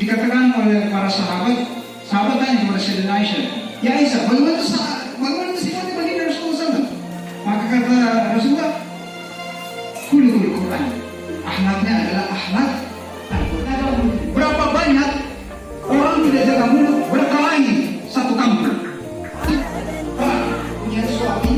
Dikatakan oleh para sahabat tanya kepada Sayyidina Aisyah, ya Aisyah, bagaimana sifatnya baginda Rasulullah SAW? Maka kata Rasulullah, kulul Quran. Akhlaknya adalah akhlak Al-Quran. Berapa banyak orang tidak jaga mulut berkelahi satu kampung. Punya suami.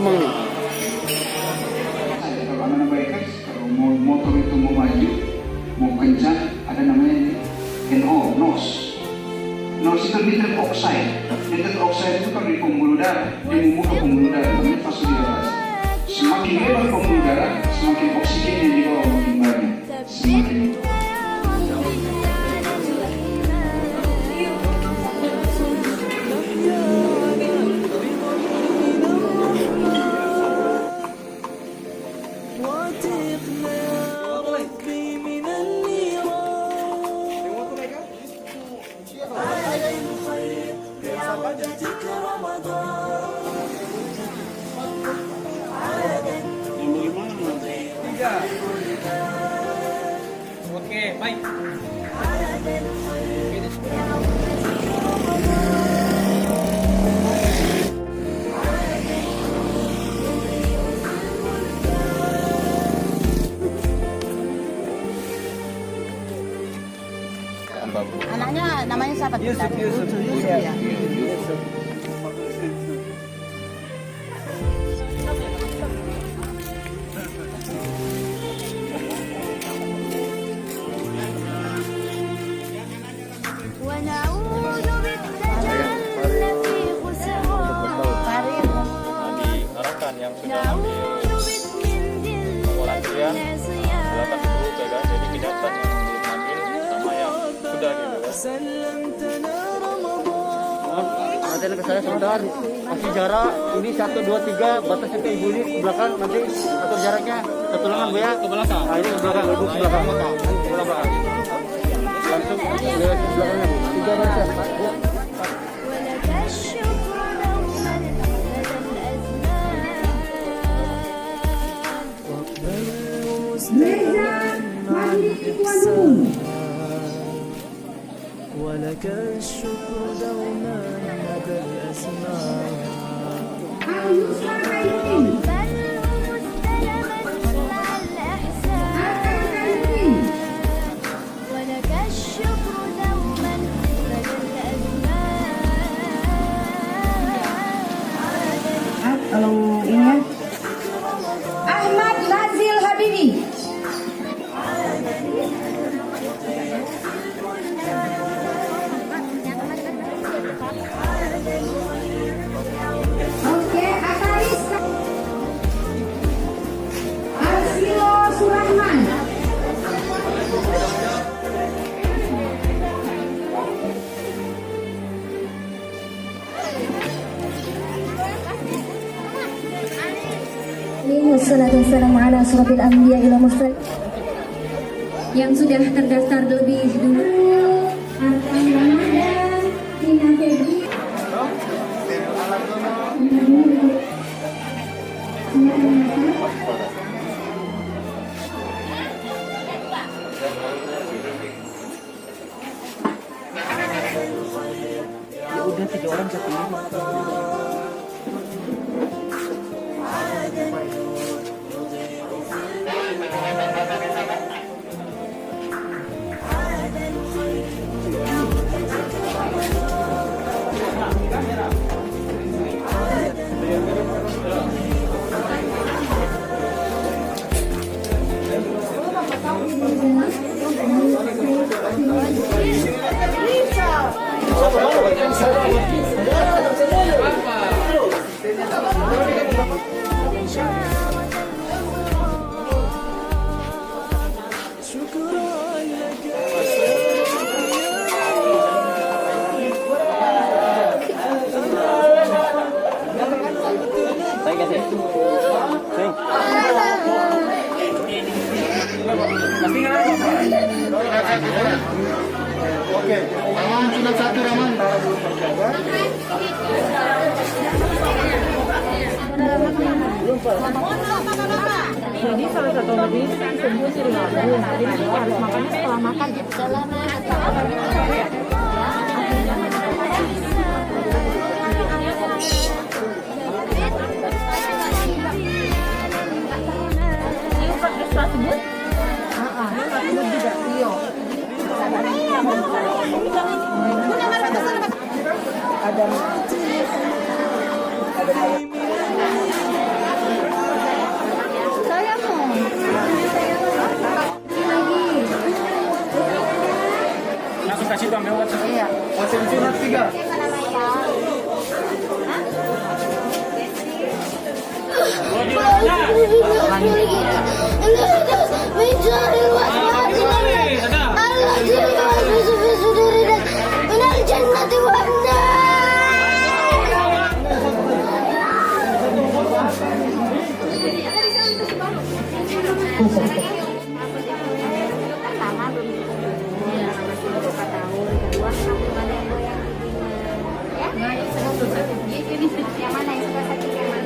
Amang. Kalau anak mereka, kalau motor itu mau maju, mau kencang, ada namanya NO, NOS. NOS itu nitrous oxide. Nitrous oxide itu kan di pembuluh darah, dia membuka pembuluh darah, namanya vasodilatasi. Semakin lebar pembuluh darah, semakin oksigen yang dibawa makin banyak. Semakin Oke, baik. Anaknya namanya siapa? Yusuf. Ya. yang sudah ambil volunteer silakan dulu jaga, jadi kelihatan yang belum ambil sama yang sudah gitu ya. Nanti ke saya sebentar, kasih jarak ini 1, 2, 3 batasnya ke ibu ini ke belakang, nanti atur jaraknya satu lengan Bu ya, Ke belakang. nah ini ke belakang, ibu ke belakang, langsung lewat ke belakangnya Bu, 3 batas ya. ولك الشكر دوما مدى الأزمان ولك الشكر دوما مدى الأزمان. Kalau ini Ahmad Nazil Habibi. Oke, Akaris Arsilo Surahman. Wassalatu wassalamu ala asrofil anbiya ila mursal. Yang sudah terdaftar lebih dulu Arkan Ramadan, Tina Febri. Ya udah 3 orang satu ini. Oke, Raman sudah 1 Raman. Jadi salah satu medis sembuh sih nanti harus makannya setelah makan ya. Langsung kasih bang lewat. Iya. Konsumsi 3. mencari waswasi Allah diriwaswasuduridan minal jannati wan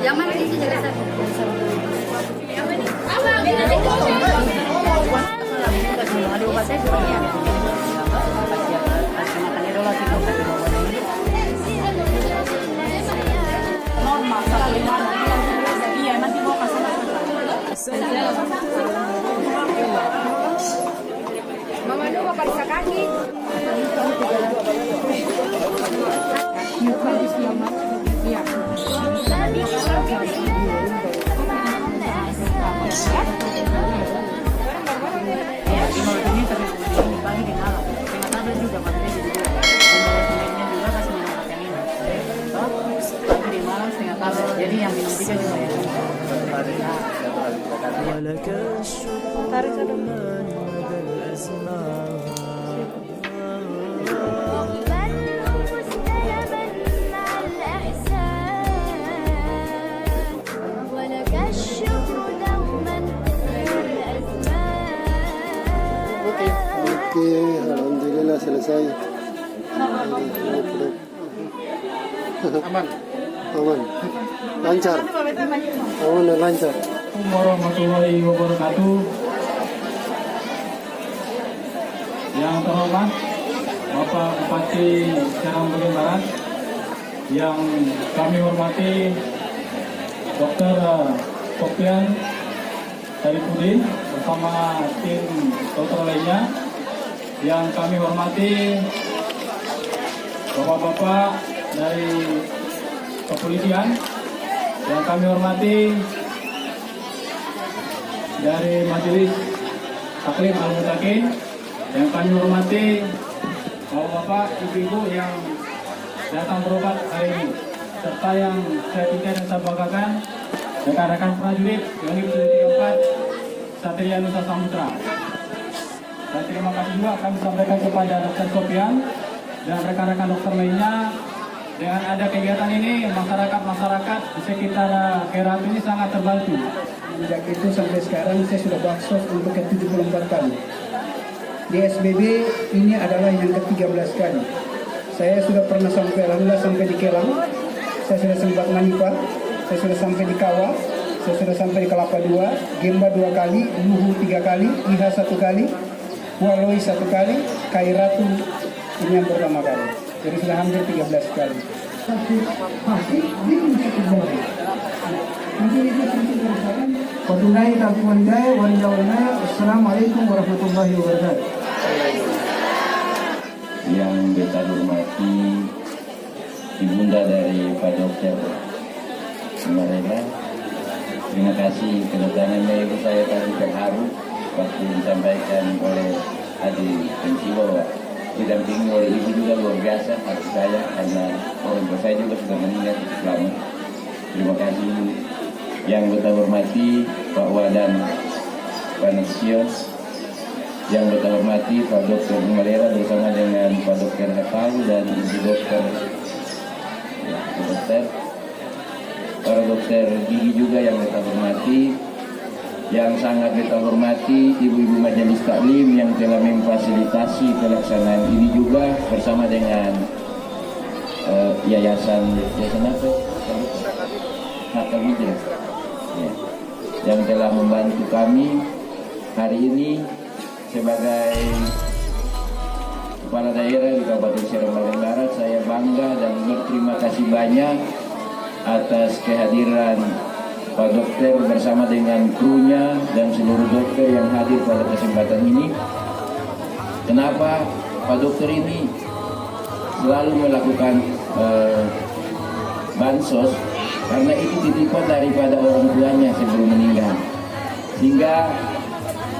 Yang mana itu jaga satu? Ada obatnya sebenarnya. Normal sekali mana? Iya nanti mau kasih Mama dulu mau periksa kaki. Iya. Jadi yang minum 3 juga ya. ولك الشكر من مدى الأزمان ولك الشكر دوما Oke, alhamdulillah selesai. Aman. Aman, lancar. Aman dan lancar. Assalamualaikum warahmatullahi wabarakatuh. Yang terhormat Bapak Bupati Serang Bagian Barat, yang kami hormati Dr. Sofian Saifuddin bersama tim dokter lainnya, yang kami hormati Bapak-bapak dari kepolisian, yang kami hormati dari Majelis Taklim Al-Mutakin, yang kami hormati bapak-bapak, ibu-ibu yang datang berobat hari ini, serta yang saya cintai dan saya banggakan, rekan-rekan prajurit Unit 34 Satria Nusa Samudra. Dan terima kasih juga kami sampaikan kepada Dr. Sofian dan rekan-rekan dokter lainnya Dengan ada kegiatan ini, masyarakat di sekitar Keratu ini sangat terbantu. Sejak itu sampai sekarang saya sudah baksos untuk ke-74 kali. Di SBB ini adalah yang ke-13 kali. Saya sudah pernah sampai, alhamdulillah sampai di Kelang. Saya sudah sempat Manipa. Saya sudah sampai di Kawah. Saya sudah sampai di Kelapa 2, Gemba 2 kali, Luhu 3 kali, Iha 1 kali, Waloi 1 kali, Kairatu ini yang pertama kali. Jadi sudah hampir 13 kali. Pasti dia punya satu bawah. Nanti itu sedikit berusahaan. Watunai takwandai wandawana. Assalamualaikum warahmatullahi wabarakatuh. Yang kita hormati ibunda dari Pak Dokter Marela, terima kasih kedatangannya. Ibu saya tadi terharu waktu disampaikan oleh Adi Pensiwo, didampingi oleh ibu juga luar biasa hati saya, karena orang tua saya juga sudah meninggal cukup lama. Terima kasih. Yang kita hormati Pak Wadan Panasios, yang kita hormati Pak Dokter Marela bersama dengan Pak Dokter Hatau dan Ibu Dokter, para dokter gigi juga yang kita hormati. Yang sangat kita hormati ibu-ibu majelis taklim yang telah memfasilitasi pelaksanaan ini juga bersama dengan yayasan apa? Hatta Hijrah, ya, yang telah membantu kami hari ini sebagai kepala daerah di Kabupaten Serang Bagian Barat. Saya bangga dan berterima kasih banyak atas kehadiran Pak Dokter bersama dengan krunya dan seluruh dokter yang hadir pada kesempatan ini. Kenapa Pak Dokter ini selalu melakukan bansos? Karena itu titipan daripada orang tuanya sebelum meninggal. Sehingga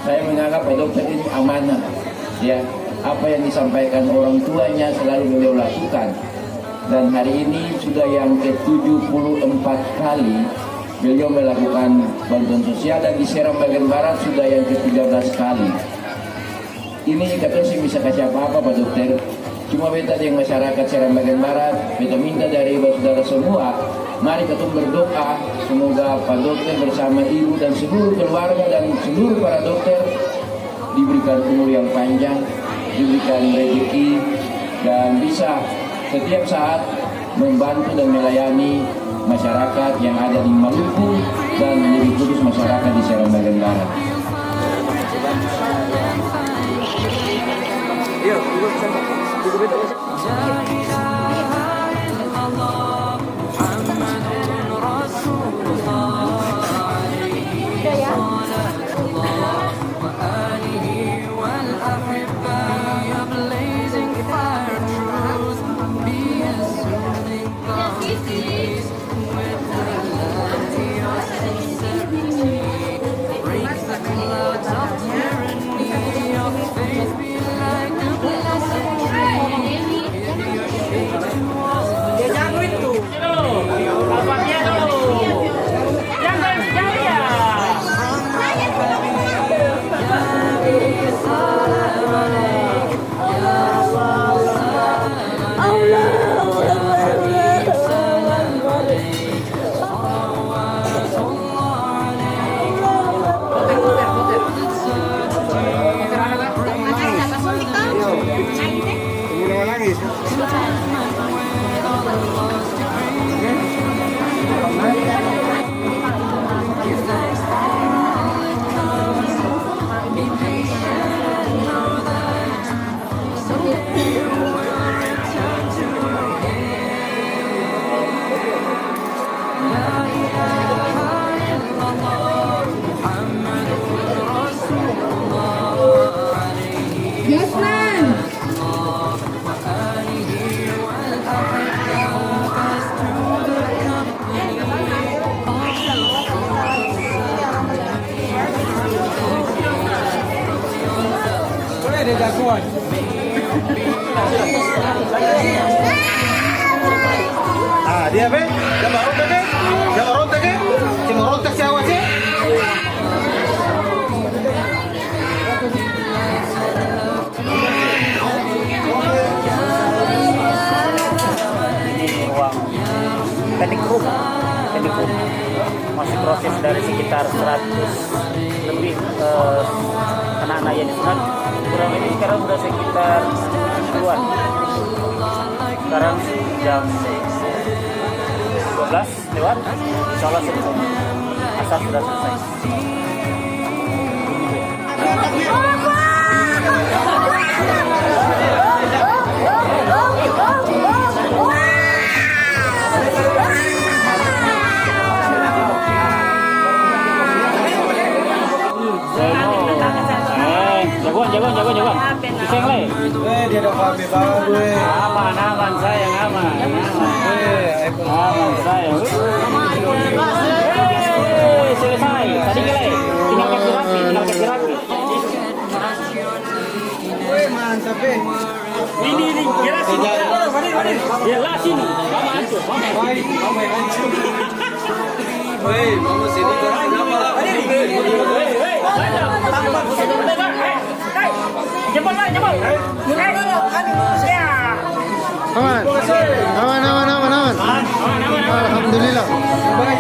saya menganggap Pak Dokter ini amanah. Ya, apa yang disampaikan orang tuanya selalu beliau lakukan. Dan hari ini sudah yang ke-74 kali beliau melakukan bantuan sosial, dan di Serang Bagian Barat sudah yang ke-13 kali. Ini katanya saya bisa kasih apa-apa Pak Dokter. Cuma beta yang masyarakat Serang Bagian Barat, beta minta dari saudara semua, mari kita berdoa semoga Pak Dokter bersama ibu dan seluruh keluarga dan seluruh para dokter diberikan umur yang panjang, diberikan rezeki, dan bisa setiap saat membantu dan melayani masyarakat yang ada di Maluku dan lebih khusus masyarakat di Serang Bagian Barat. Dia be, dia baru tadi, cuma rontak si awak sih. teknik room masih proses dari sekitar 100 lebih anak-anak yang disunat. Kurang ini sekarang sudah sekitar 10-an. Sekarang jam 12 lewat, insya Allah selesai. Asal sudah selesai. Jagoan. Pisang le. Dia ada kafe banget gue. Aman sayang, aman sayang. Selesai. Tadi le. Tinggal kasih rapi. Woi mantap eh. Ini kira sini. Ya lah sini. Mama antu. Woi, mama sini kenapa lah? Aman. Alhamdulillah. Baik.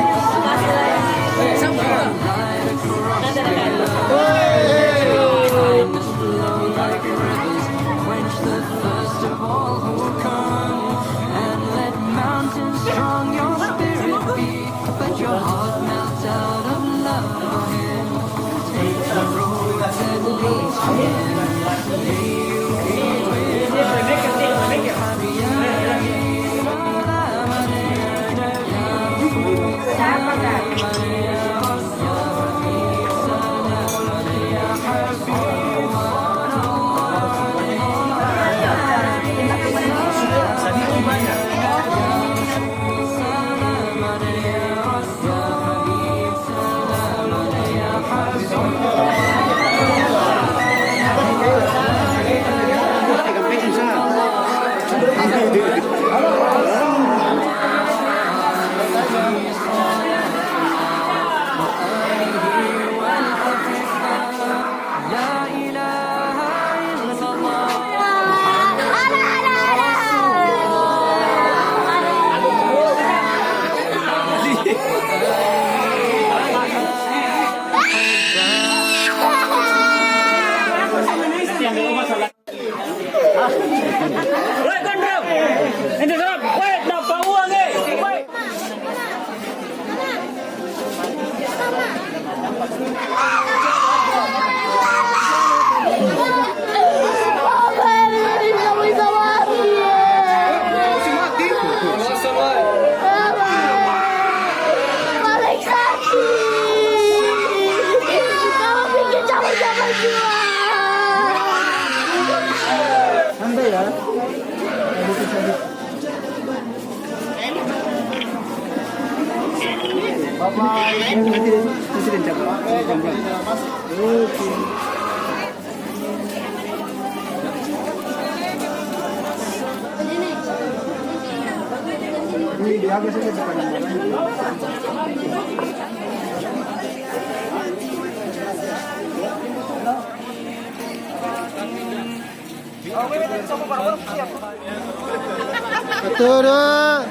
Satu, dua,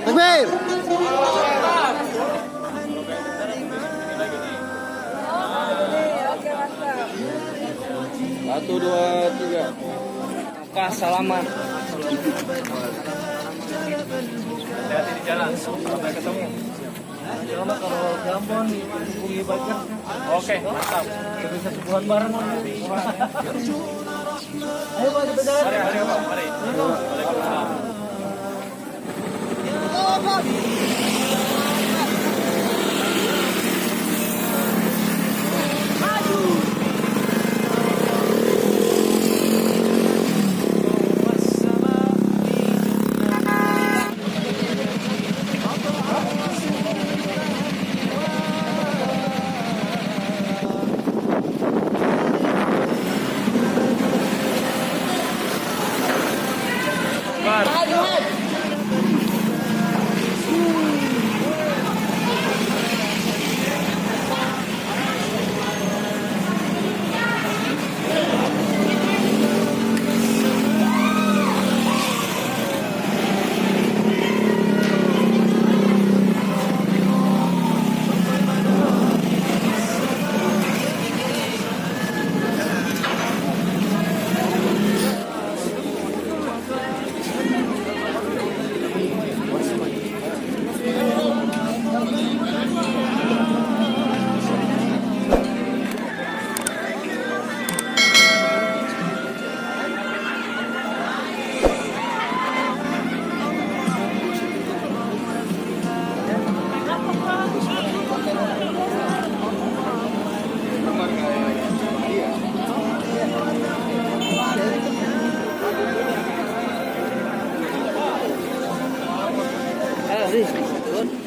takbir. Satu, dua, tiga. Kah, salaman. Hati-hati di jalan, sampai ketemu. Kalau Jambon hubungi banyak. Oke, mantap. Bisa sebulan bareng. Ayo Pak, kita jalan. Mari. Waalaikumsalam. Lanjut.